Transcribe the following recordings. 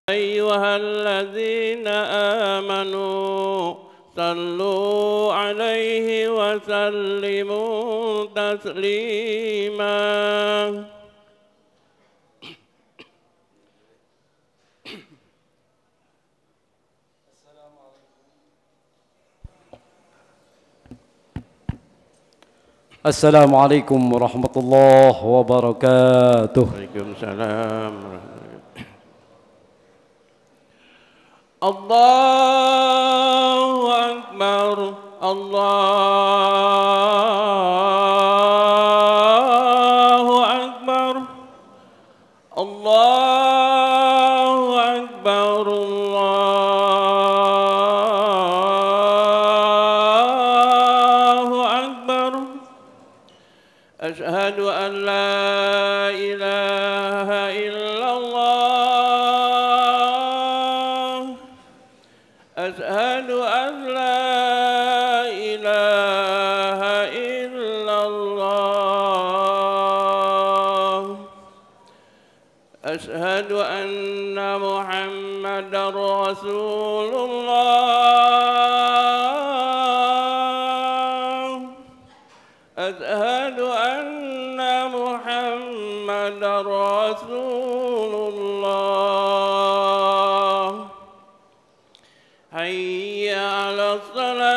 أيها الذين آمنوا صلوا عليه وسلموا تسليما. Assalamualaikum warahmatullahi wabarakatuh. Waalaikumsalam. Allahu Akbar, Allahu Akbar, Allahu Akbar, Allahu Akbar. Asyhadu an la ilaha illallah. أشهد أن لا إله إلا الله. أشهد أن محمدا رسول الله. أشهد أن محمدا رسول الله. حي على الصلاة،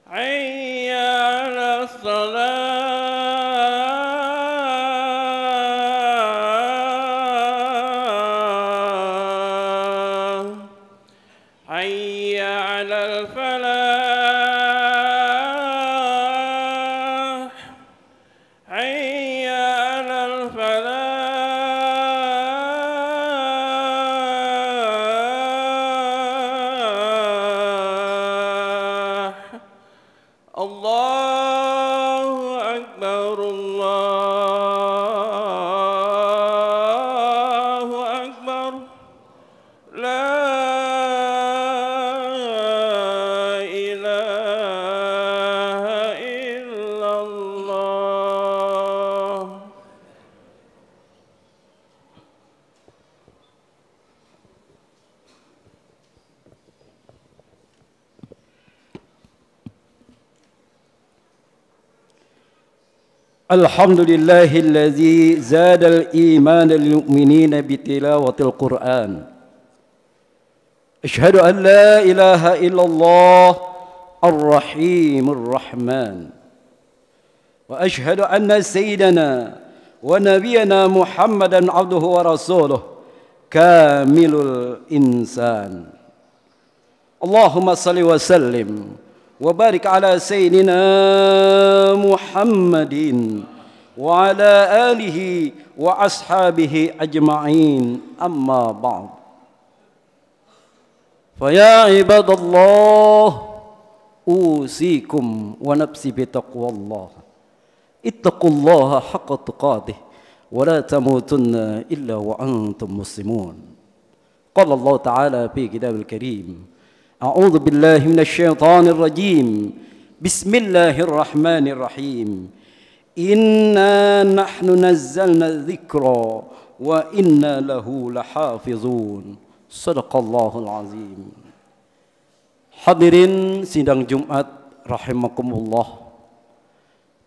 حي على الصلاة، حي على الفلاح، حي على الفلاح. الله أكبر، الله أكبر، لا إله إلا الله. الحمد لله الذي زاد الإيمان للمؤمنين بتلاوة القرآن. أشهد أن لا إله إلا الله الرحيم الرحمن، وأشهد أن سيدنا ونبينا محمدا عبده ورسوله كامل الإنسان. اللهم صل وسلم وبارك على سيدنا محمد وعلى آله وأصحابه أجمعين. أما بعد، فيا عباد الله أوصيكم ونفسي بتقوى الله. اتقوا الله حق تقاته ولا تموتن إلا وأنتم مسلمون. قال الله تعالى في كتابه الكريم: أعوذ بالله من الشيطان الرجيم. بسم الله الرحمن الرحيم. إنا نحن نزلنا الذكر وإنا له لحافظون. صدق الله العظيم. Hadirin sidang Jumat rahimakumullah.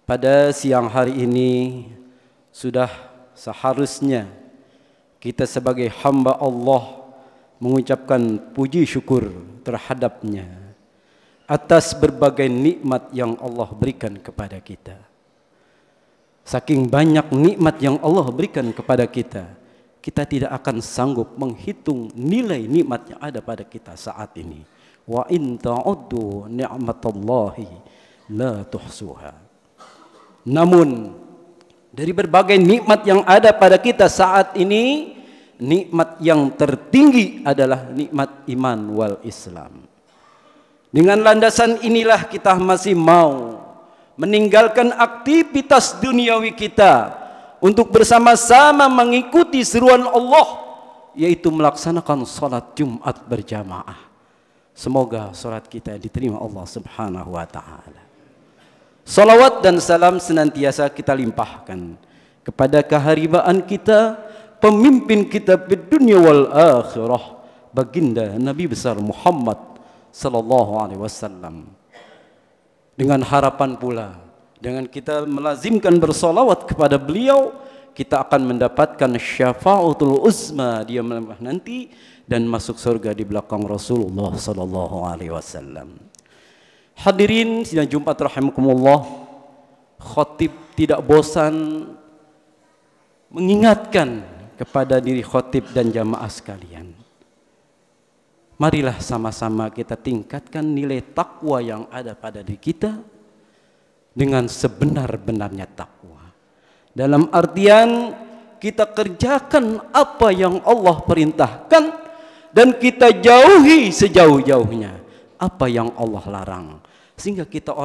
Pada siang hari ini sudah seharusnya kita sebagai hamba Allah mengucapkan puji syukur terhadapnya atas berbagai nikmat yang Allah berikan kepada kita. Saking banyak nikmat yang Allah berikan kepada kita, kita tidak akan sanggup menghitung nilai nikmat yang ada pada kita saat ini. Wa in ta'uddu ni'matallahi la tuhsuha. Namun dari berbagai nikmat yang ada pada kita saat ini, nikmat yang tertinggi adalah nikmat iman wal Islam. Dengan landasan inilah kita masih mau meninggalkan aktivitas duniawi kita untuk bersama-sama mengikuti seruan Allah, yaitu melaksanakan salat Jumat berjamaah. Semoga salat kita diterima Allah Subhanahu wa taala. Salawat dan salam senantiasa kita limpahkan kepada keharibaan kita, pemimpin kita di dunia wal akhirah, baginda Nabi besar Muhammad sallallahu alaihi wasallam. Dengan harapan pula, dengan kita melazimkan bersolawat kepada beliau, kita akan mendapatkan syafaatul uzma di yaumil nanti dan masuk surga di belakang Rasulullah sallallahu alaihi wasallam. Hadirin sidang Jumat rahimakumullah, khatib tidak bosan mengingatkan kepada diri khatib dan jamaah sekalian. Marilah sama-sama kita tingkatkan nilai takwa yang ada pada diri kita dengan sebenar-benarnya takwa. Dalam artian kita kerjakan apa yang Allah perintahkan dan kita jauhi sejauh-jauhnya apa yang Allah larang. Sehingga kita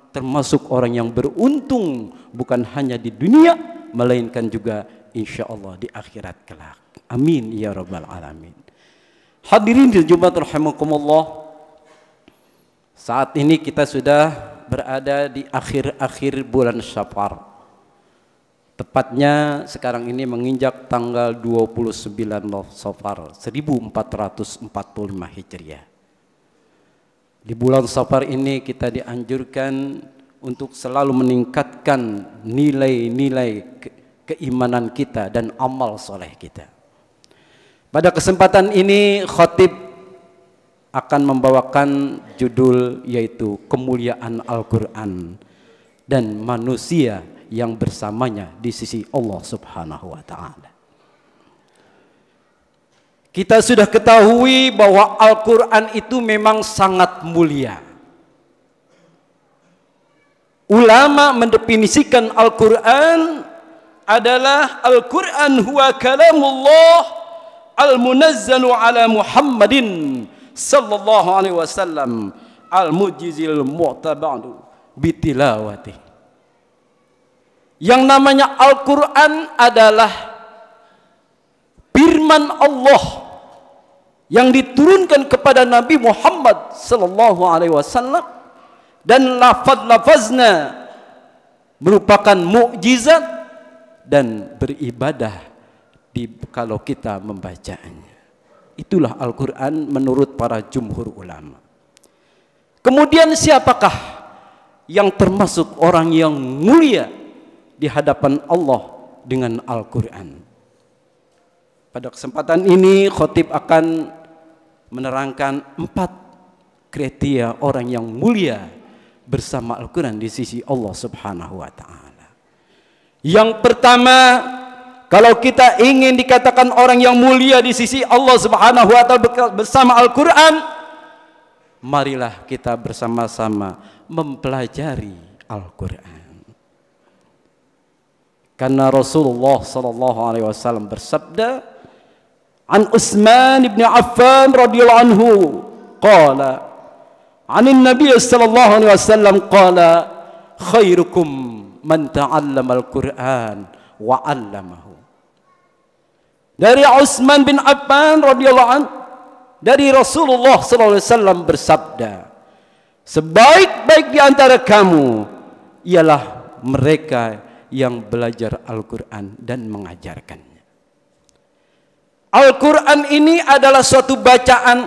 termasuk orang yang beruntung bukan hanya di dunia melainkan juga insya Allah di akhirat kelak. Amin ya rabbal alamin. Hadirin di Jumat rahimakumullah, saat ini kita sudah berada di akhir-akhir bulan Syafar. Tepatnya sekarang ini menginjak tanggal 29 Syafar 1445 Hijriah. Di bulan Syafar ini kita dianjurkan untuk selalu meningkatkan nilai-nilai keimanan kita dan amal soleh kita. Pada kesempatan ini khatib akan membawakan judul yaitu kemuliaan Al-Quran dan manusia yang bersamanya di sisi Allah Subhanahu wa ta'ala. Kita sudah ketahui bahwa Al-Quran itu memang sangat mulia. Ulama mendefinisikan Al-Quran adalah Al-Quran huwa kalamullah al-munazzalu ala Muhammadin sallallahu alaihi wasallam al-mujizil mu'tabadu bitilawati. Yang namanya Al-Quran adalah firman Allah yang diturunkan kepada Nabi Muhammad sallallahu alaihi wasallam dan lafaz-lafaznya merupakan mukjizat dan beribadah kalau kita membacanya. Itulah Al-Quran menurut para jumhur ulama. Kemudian siapakah yang termasuk orang yang mulia di hadapan Allah dengan Al-Quran? Pada kesempatan ini khatib akan menerangkan 4 kriteria orang yang mulia bersama Al-Quran di sisi Allah Subhanahu wa ta'ala. Yang pertama, kalau kita ingin dikatakan orang yang mulia di sisi Allah Subhanahu wa ta'ala bersama Al-Quran, marilah kita bersama-sama mempelajari Al-Quran. Karena Rasulullah sallallahu alaihi wasallam bersabda, An Utsman bin Affan radhiyallahu anhu qala Anin Nabi sallallahu alaihi wasallam qala khairukum man ta'allama al-Qur'an wa 'allamahu. Dari Utsman bin Affan radhiyallahu anhu, dari Rasulullah sallallahu alaihi wasallam bersabda, sebaik-baik di antara kamu ialah mereka yang belajar Al-Qur'an dan mengajarkannya. Al-Quran ini adalah suatu bacaan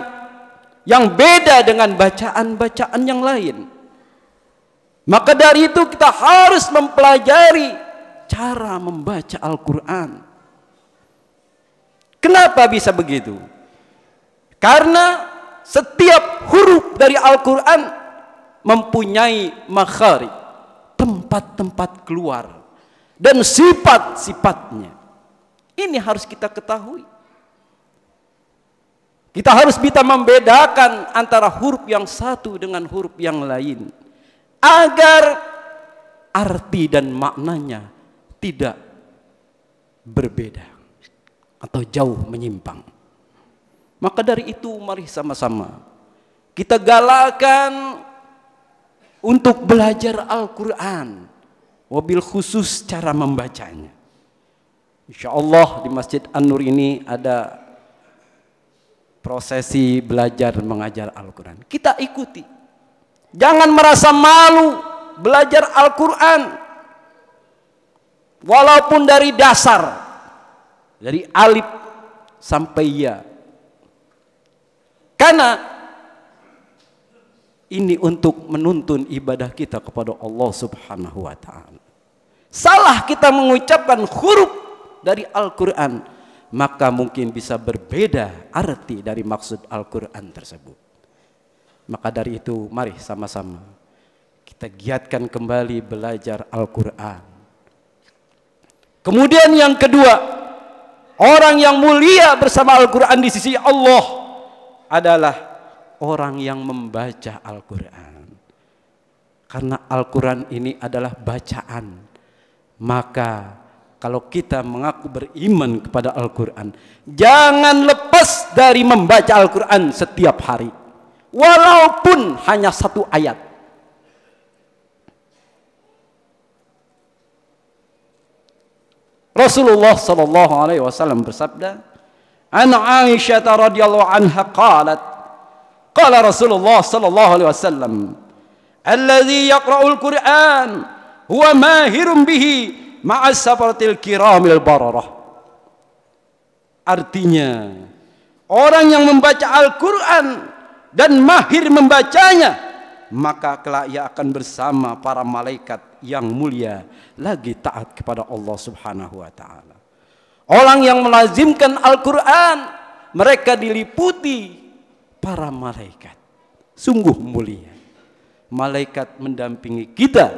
yang beda dengan bacaan-bacaan yang lain. Maka dari itu kita harus mempelajari cara membaca Al-Quran. Kenapa bisa begitu? Karena setiap huruf dari Al-Quran mempunyai makharij, tempat-tempat keluar, dan sifat-sifatnya. Ini harus kita ketahui. Kita harus bisa membedakan antara huruf yang satu dengan huruf yang lain, agar arti dan maknanya tidak berbeda atau jauh menyimpang. Maka dari itu mari sama-sama kita galakan untuk belajar Al-Quran, wabil khusus cara membacanya. Insya Allah di Masjid An-Nur ini ada prosesi belajar mengajar Al-Quran. Kita ikuti. Jangan merasa malu belajar Al-Quran. Walaupun dari dasar, dari alif sampai ya. Karena ini untuk menuntun ibadah kita kepada Allah Subhanahu wa ta'ala. Salah kita mengucapkan huruf dari Al-Quran, maka mungkin bisa berbeda arti dari maksud Al-Quran tersebut. Maka dari itu mari sama-sama kita giatkan kembali belajar Al-Quran. Kemudian yang kedua, orang yang mulia bersama Al-Quran di sisi Allah adalah orang yang membaca Al-Quran. Karena Al-Quran ini adalah bacaan. Maka kalau kita mengaku beriman kepada Al-Quran, jangan lepas dari membaca Al-Quran setiap hari, walaupun hanya satu ayat. Rasulullah sallallahu alaihi wasallam bersabda, "An Aisyah radhiyallahu anha qalat, qala Rasulullah sallallahu alaihi wasallam, alladzi yaqra'ul Qur'an huwa mahirun bihi ma'as safaratil kiramil bararah." Artinya, orang yang membaca Al-Quran dan mahir membacanya, maka kelak ia akan bersama para malaikat yang mulia lagi taat kepada Allah Subhanahu wa ta'ala. Orang yang melazimkan Al-Quran, mereka diliputi para malaikat. Sungguh mulia. Malaikat mendampingi kita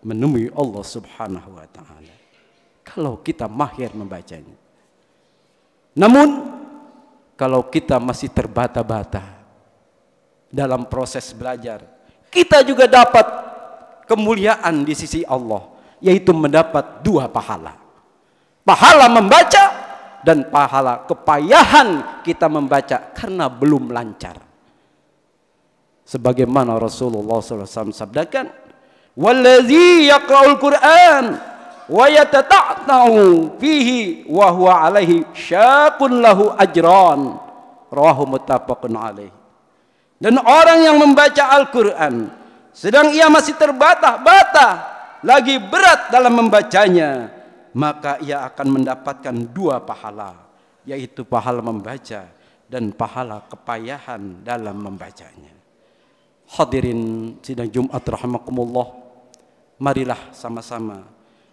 menemui Allah Subhanahu wa ta'ala kalau kita mahir membacanya. Namun kalau kita masih terbata-bata dalam proses belajar, kita juga dapat kemuliaan di sisi Allah, yaitu mendapat dua pahala. Pahala membaca dan pahala kepayahan kita membaca karena belum lancar. Sebagaimana Rasulullah SAW sabdakan, "Walladzi yaqra'ul Qur'an wa yatata'ta'u fihi wa huwa alaihi syaqun lahu ajran." Rawahu muttafaqun alaih. Dan orang yang membaca Al-Quran sedang ia masih terbata-bata, lagi berat dalam membacanya, maka ia akan mendapatkan dua pahala, yaitu pahala membaca dan pahala kepayahan dalam membacanya. Hadirin sidang Jumat rahimakumullah, marilah sama-sama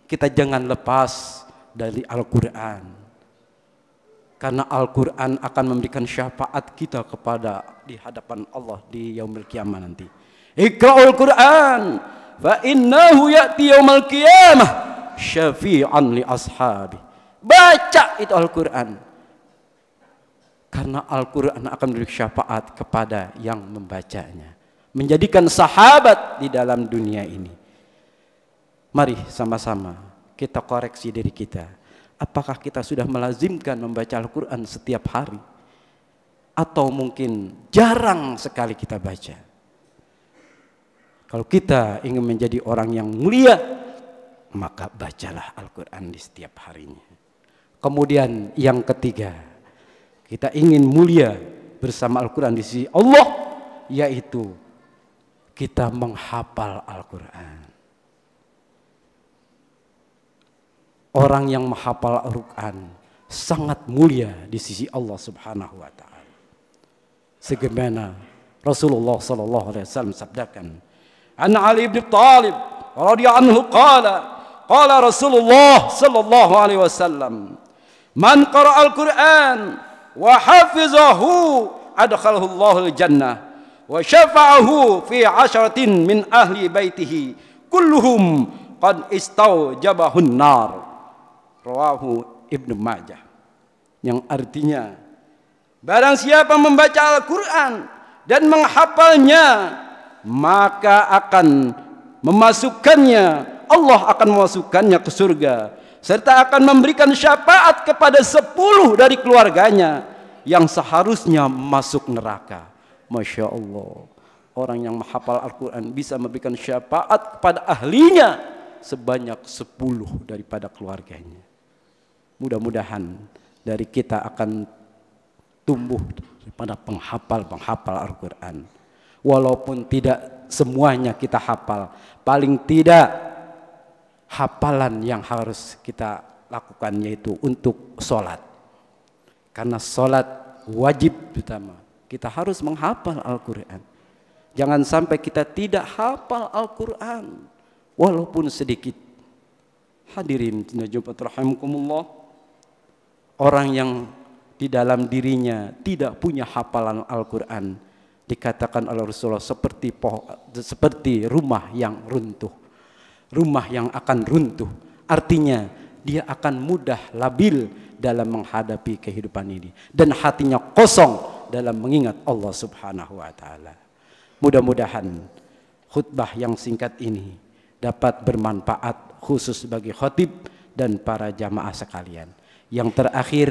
kita jangan lepas dari Al-Quran, karena Al-Quran akan memberikan syafaat kita kepada di hadapan Allah di yaumil qiyamah nanti. Iqra'ul Qur'an fa innahu ya'ti yaumal qiyamah syafi'an li ashabi. Baca itu Al-Quran, karena Al-Quran akan memberi syafaat kepada yang membacanya, menjadikan sahabat di dalam dunia ini. Mari sama-sama kita koreksi diri kita. Apakah kita sudah melazimkan membaca Al-Quran setiap hari? Atau mungkin jarang sekali kita baca? Kalau kita ingin menjadi orang yang mulia, maka bacalah Al-Quran di setiap harinya. Kemudian yang ketiga, kita ingin mulia bersama Al-Quran di sisi Allah, yaitu kita menghafal Al-Quran. Orang yang menghafal Al-Quran sangat mulia di sisi Allah Subhanahu wa ta'ala. Sebagaimana Rasulullah sallallahu alaihi wasallam sabdakan, An Ali bin Thalib radhiyallahu anhu qala Rasulullah sallallahu alaihi wasallam, man qara'a al-Qur'an wa hafizahu adkhalahu Allahul jannah wa syafa'ahu fi 'asharatin min ahli baitihi kulluhum qad istawjabahun nar. Rawahu Ibnu Majah. Yang artinya, barang siapa membaca Al-Quran dan menghafalnya, maka akan memasukkannya, Allah akan memasukkannya ke surga, serta akan memberikan syafaat kepada 10 dari keluarganya yang seharusnya masuk neraka. Masya Allah, orang yang menghafal Al-Quran bisa memberikan syafaat kepada ahlinya sebanyak 10 daripada keluarganya. Mudah-mudahan dari kita akan tumbuh pada penghafal Al-Quran. Walaupun tidak semuanya kita hafal, paling tidak hafalan yang harus kita lakukan yaitu untuk sholat. Karena sholat wajib pertama, kita harus menghafal Al-Quran. Jangan sampai kita tidak hafal Al-Quran walaupun sedikit. Hadirin Jumat rahimakumullah, orang yang di dalam dirinya tidak punya hafalan Al-Quran dikatakan oleh Rasulullah seperti rumah yang runtuh, rumah yang akan runtuh. Artinya dia akan mudah labil dalam menghadapi kehidupan ini dan hatinya kosong dalam mengingat Allah Subhanahu wa taala. Mudah-mudahan khutbah yang singkat ini dapat bermanfaat khusus bagi khatib dan para jamaah sekalian. Yang terakhir,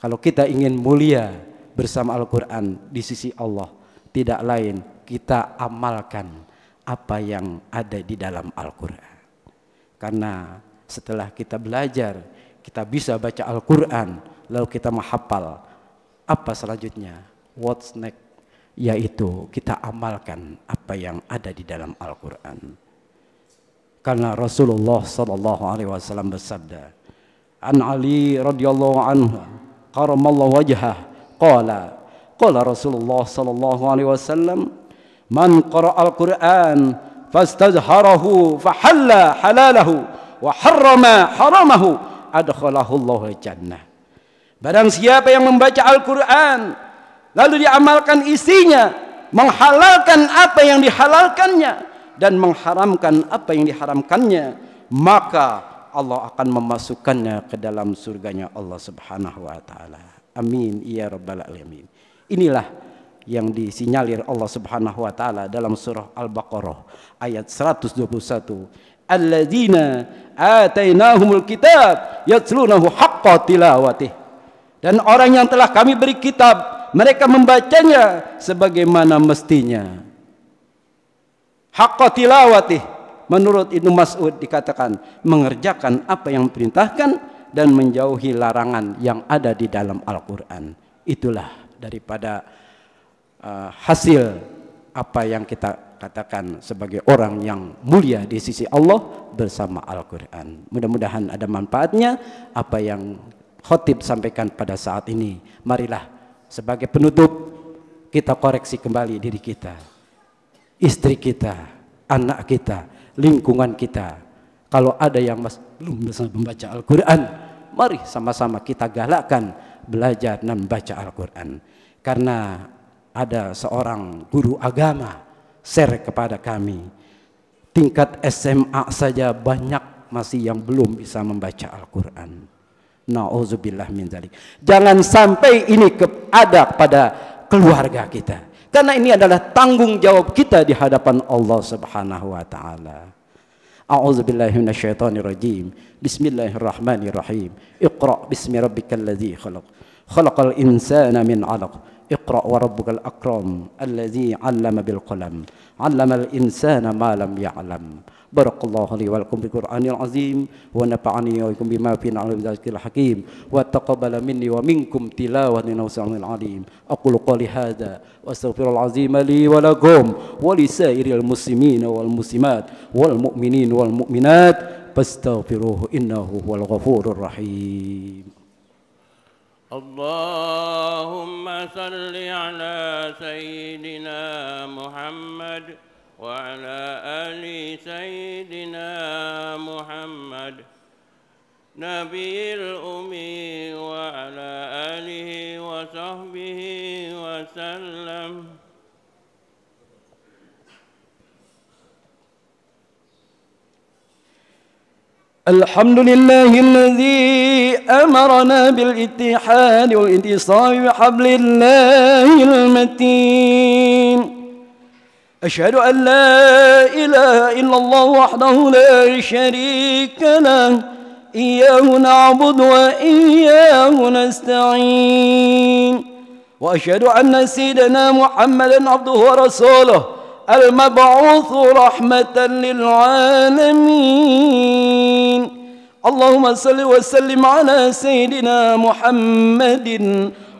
kalau kita ingin mulia bersama Al-Quran di sisi Allah, tidak lain kita amalkan apa yang ada di dalam Al-Quran. Karena setelah kita belajar, kita bisa baca Al-Quran, lalu kita menghafal, apa selanjutnya? What's next? Yaitu kita amalkan apa yang ada di dalam Al-Quran. Karena Rasulullah SAW bersabda, An Ali radhiyallahu anhu karamallahu wajhah qala Rasulullah sallallahu alaihi wasallam, man qara'a al-Qur'an fastazharahu fahalla halalahu wa harrama haramahu adkhalahu Allahu jannah. Barang siapa yang membaca Al-Qur'an lalu diamalkan isinya, menghalalkan apa yang dihalalkannya dan mengharamkan apa yang diharamkannya, maka Allah akan memasukkannya ke dalam surganya Allah Subhanahu wa taala. Amin ya rabbal alamin. Inilah yang disinyalir Allah Subhanahu wa taala dalam surah Al-Baqarah ayat 121. Alladzina atainahumul kitab yatlunahu haqqa tilawatih. Dan orang yang telah kami beri kitab, mereka membacanya sebagaimana mestinya. Haqqa tilawatih. Menurut Ibnu Mas'ud dikatakan mengerjakan apa yang diperintahkan dan menjauhi larangan yang ada di dalam Al-Quran. Itulah daripada hasil apa yang kita katakan sebagai orang yang mulia di sisi Allah bersama Al-Quran. Mudah-mudahan ada manfaatnya apa yang khotib sampaikan pada saat ini. Marilah sebagai penutup kita koreksi kembali diri kita, istri kita, anak kita, lingkungan kita. Kalau ada yang belum bisa membaca Al-Quran, mari sama-sama kita galakkan belajar dan membaca Al-Quran. Karena ada seorang guru agama share kepada kami, tingkat SMA saja banyak masih yang belum bisa membaca Al-Quran. Na'udzubillah min dzalik. Jangan sampai ini ada pada keluarga kita. Karena ini adalah tanggung jawab kita di hadapan Allah Subhanahu wa taala. A'udzubillahi minasyaitonirrajim. Bismillahirrahmanirrahim. Iqra bismi rabbikal ladzi khalaq. Khalaqal insana min 'alaq. Iqra wa rabbukal akram alladzi 'allama bil qalam. 'Allamal insana ma lam ya'lam. Barakallahu li wa lakum bil Qur'anil azim wa nafa'ani wa ikum bima fi al-dzikril hakim wa taqabbala minni wa minkum tilawatan wa sami'il alim. Aqulu qali hadza wa astaghfirul azim li wa lakum wa li sa'iril muslimin wal muslimat wal mu'minin wal mu'minat fastaghfiruhu innahu huwal ghafurur rahim. Allahumma salli ala sayyidina Muhammad وعلى آل سيدنا محمد نبي الأمي وعلى آله وصحبه وسلم. الحمد لله الذي أمرنا بالاتحاد والانتصار بحبل الله المتين. أشهد أن لا إله إلا الله وحده لا شريك له إياه نعبد وإياه نستعين وأشهد أن سيدنا محمدا عبده ورسوله المبعوث رحمة للعالمين. اللهم صل وسلم على سيدنا محمد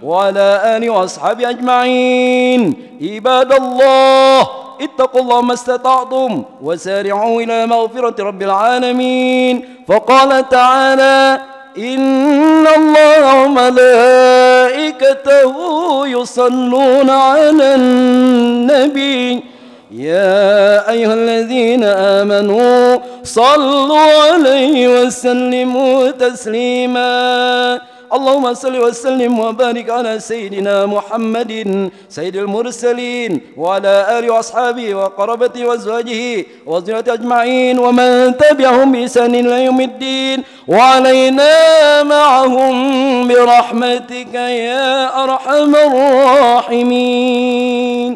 وعلى آله وأصحابه أجمعين. عباد الله اتقوا الله ما استطعتم وسارعوا إلى مغفرة رب العالمين. فقال تعالى: إن الله وملائكته يصلون على النبي يا أيها الذين آمنوا صلوا عليه وسلموا تسليما. اللهم صل وسلم وبارك على سيدنا محمد سيد المرسلين وعلى آله وأصحابه وقرابته وأزواجه وذريته أجمعين ومن تبعهم بإحسان إلى يوم الدين وعلينا معهم برحمتك يا أرحم الراحمين.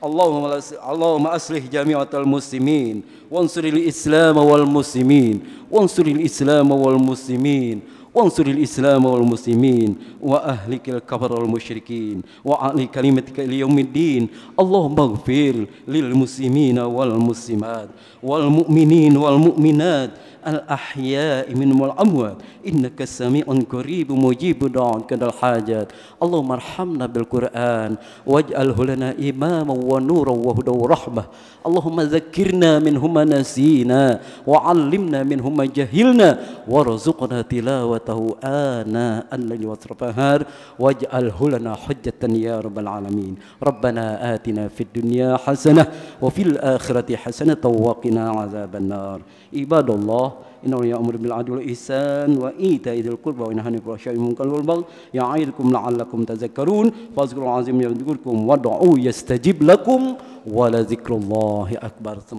اللهم أصلح جميع المسلمين وانصر الإسلام والمسلمين وانصر الإسلام والمسلمين وانصر الإسلام والمسلمين وأهلك الكفر والمشركين وأعلي كلمتك إلى يوم الدين. اللهم اغفر للمسلمين والمسلمات والمؤمنين والمؤمنات الأحياء منهم والأموات إنك سميع قريب مجيب دعاء الحاجات. اللهم ارحمنا بالقرآن واجعله لنا إماما ونورا وهدى ورحمة. اللهم ذكرنا منه ما نسينا وعلمنا منه ما جهلنا وارزقنا تلاوته آناء الليل وأطراف النهار واجعله لنا حجة يا رب العالمين. ربنا آتنا في الدنيا حسنة وفي الآخرة حسنة وقنا عذاب النار. عباد الله إنه يأمر بالعدل والإحسان وإيتاء ذي القربى وينهى عن الفحشاء والمنكر والبغي يعظكم لعلكم تذكرون. فاذكروا العظيم يذكركم وادعوه يستجب لكم ولذكر الله أكبر. ثم